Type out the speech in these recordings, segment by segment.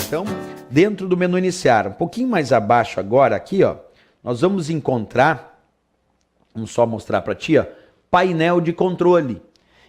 Então, dentro do menu iniciar, um pouquinho mais abaixo agora, aqui, ó, nós vamos encontrar, vamos só mostrar para ti, ó, painel de controle.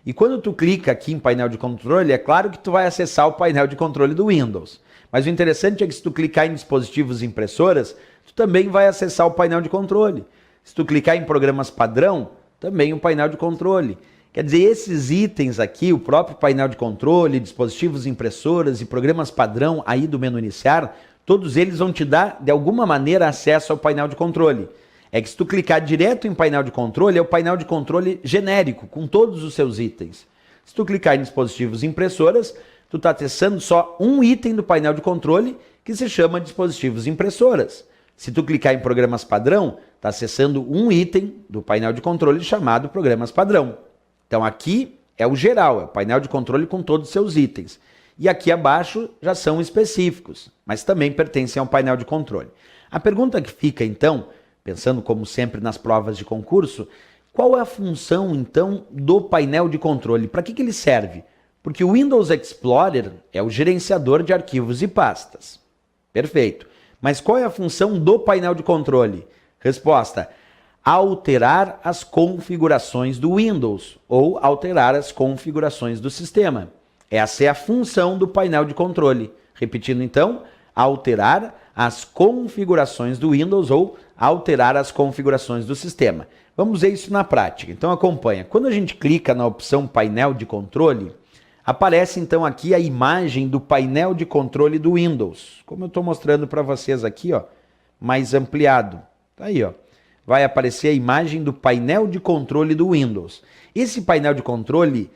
E quando tu clica aqui em painel de controle, é claro que tu vai acessar o painel de controle do Windows. Mas o interessante é que se tu clicar em dispositivos e impressoras, tu também vai acessar o painel de controle. Se tu clicar em programas padrão, também o painel de controle. Quer dizer, esses itens aqui, o próprio painel de controle, dispositivos, impressoras e programas padrão aí do menu iniciar, todos eles vão te dar, de alguma maneira, acesso ao painel de controle. É que se tu clicar direto em painel de controle, é o painel de controle genérico, com todos os seus itens. Se tu clicar em dispositivos e impressoras, tu está acessando só um item do painel de controle, que se chama dispositivos e impressoras. Se tu clicar em programas padrão, está acessando um item do painel de controle chamado programas padrão. Então aqui é o geral, é o painel de controle com todos os seus itens. E aqui abaixo já são específicos, mas também pertencem ao painel de controle. A pergunta que fica então, pensando como sempre nas provas de concurso, qual é a função então do painel de controle? Para que ele serve? Porque o Windows Explorer é o gerenciador de arquivos e pastas. Perfeito. Mas qual é a função do painel de controle? Resposta: alterar as configurações do Windows ou alterar as configurações do sistema. Essa é a função do painel de controle. Repetindo então, alterar as configurações do Windows ou alterar as configurações do sistema. Vamos ver isso na prática. Então acompanha. Quando a gente clica na opção painel de controle, aparece então aqui a imagem do painel de controle do Windows. Como eu estou mostrando para vocês aqui, ó, mais ampliado. Tá aí, ó. Vai aparecer a imagem do painel de controle do Windows. Esse painel de controle,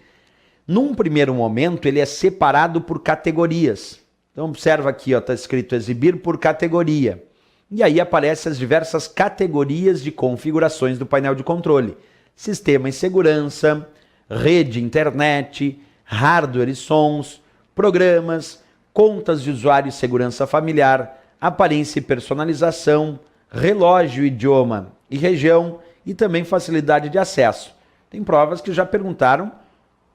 num primeiro momento, ele é separado por categorias. Então observa aqui, está escrito exibir por categoria. E aí aparecem as diversas categorias de configurações do painel de controle. Sistema e segurança, rede e internet, hardware e sons, programas, contas de usuário e segurança familiar, aparência e personalização, relógio, idioma e região e também facilidade de acesso. Tem provas que já perguntaram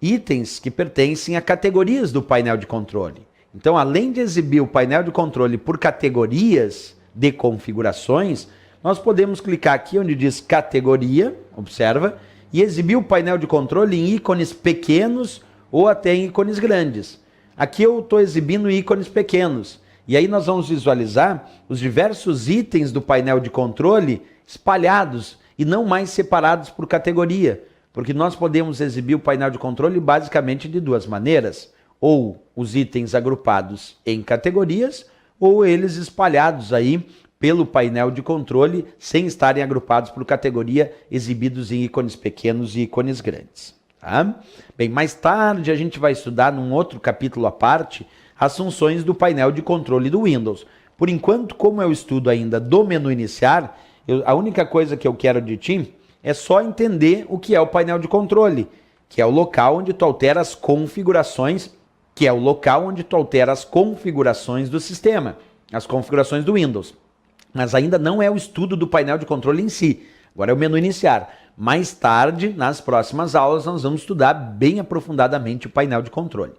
itens que pertencem a categorias do painel de controle. Então, além de exibir o painel de controle por categorias de configurações, nós podemos clicar aqui onde diz categoria, observa, e exibir o painel de controle em ícones pequenos ou até em ícones grandes. Aqui eu estou exibindo ícones pequenos. E aí nós vamos visualizar os diversos itens do painel de controle espalhados e não mais separados por categoria, porque nós podemos exibir o painel de controle basicamente de duas maneiras, ou os itens agrupados em categorias, ou eles espalhados aí pelo painel de controle, sem estarem agrupados por categoria, exibidos em ícones pequenos e ícones grandes. Tá? Bem, mais tarde a gente vai estudar num outro capítulo à parte as funções do painel de controle do Windows. Por enquanto, como eu estudo ainda do menu iniciar, a única coisa que eu quero de ti é só entender o que é o painel de controle, que é o local onde tu altera as configurações, do sistema, as configurações do Windows. Mas ainda não é o estudo do painel de controle em si. Agora é o menu iniciar. Mais tarde, nas próximas aulas, nós vamos estudar bem aprofundadamente o painel de controle.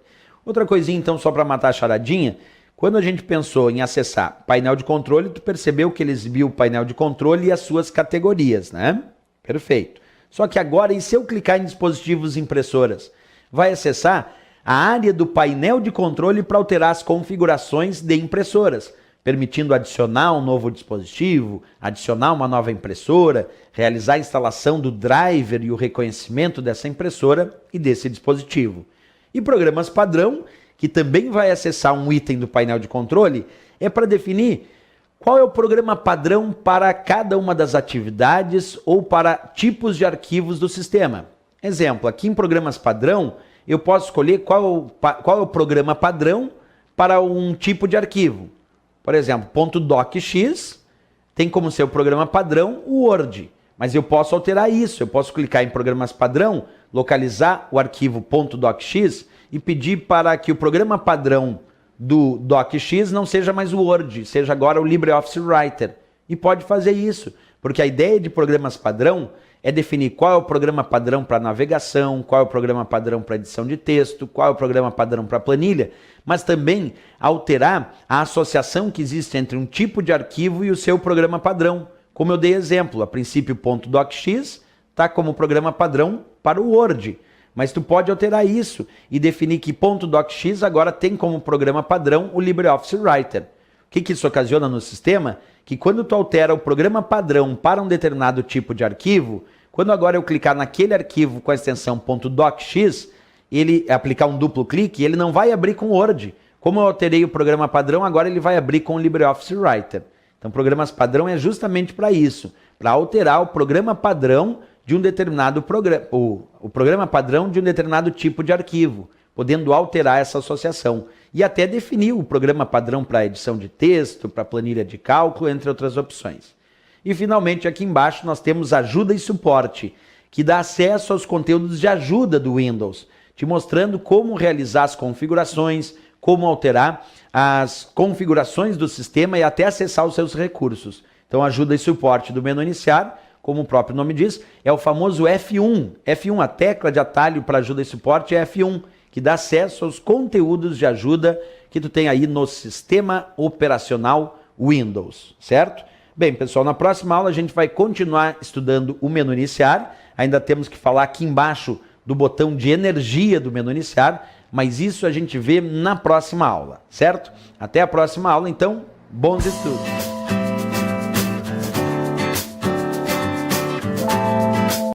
Outra coisinha, então, só para matar a charadinha, quando a gente pensou em acessar painel de controle, tu percebeu que ele exibiu o painel de controle e as suas categorias, né? Perfeito. Só que agora, e se eu clicar em dispositivos e impressoras? Vai acessar a área do painel de controle para alterar as configurações de impressoras, permitindo adicionar um novo dispositivo, adicionar uma nova impressora, realizar a instalação do driver e o reconhecimento dessa impressora e desse dispositivo. E programas padrão, que também vai acessar um item do painel de controle, é para definir qual é o programa padrão para cada uma das atividades ou para tipos de arquivos do sistema. Exemplo, aqui em programas padrão, eu posso escolher qual é o programa padrão para um tipo de arquivo. Por exemplo, .docx tem como seu programa padrão o Word, mas eu posso alterar isso, eu posso clicar em programas padrão, localizar o arquivo .docx e pedir para que o programa padrão do docx não seja mais o Word, seja agora o LibreOffice Writer. E pode fazer isso, porque a ideia de programas padrão é definir qual é o programa padrão para navegação, qual é o programa padrão para edição de texto, qual é o programa padrão para planilha, mas também alterar a associação que existe entre um tipo de arquivo e o seu programa padrão. Como eu dei exemplo, a princípio .docx está como programa padrão para o Word, mas tu pode alterar isso e definir que .docx agora tem como programa padrão o LibreOffice Writer. O que isso ocasiona no sistema? Que quando tu altera o programa padrão para um determinado tipo de arquivo, quando agora eu clicar naquele arquivo com a extensão .docx, ele aplicar um duplo clique, ele não vai abrir com o Word. Como eu alterei o programa padrão, agora ele vai abrir com o LibreOffice Writer. Então, programas padrão é justamente para isso, para alterar o programa padrão de um determinado programa, o programa padrão de um determinado tipo de arquivo, podendo alterar essa associação. E até definir o programa padrão para edição de texto, para planilha de cálculo, entre outras opções. E finalmente aqui embaixo nós temos ajuda e suporte, que dá acesso aos conteúdos de ajuda do Windows, te mostrando como realizar as configurações, como alterar as configurações do sistema e até acessar os seus recursos. Então ajuda e suporte do menu iniciar, como o próprio nome diz, é o famoso F1. F1, a tecla de atalho para ajuda e suporte é F1, que dá acesso aos conteúdos de ajuda que tu tem aí no sistema operacional Windows, certo? Bem, pessoal, na próxima aula a gente vai continuar estudando o menu iniciar. Ainda temos que falar aqui embaixo do botão de energia do menu iniciar, mas isso a gente vê na próxima aula, certo? Até a próxima aula, então, bons estudos!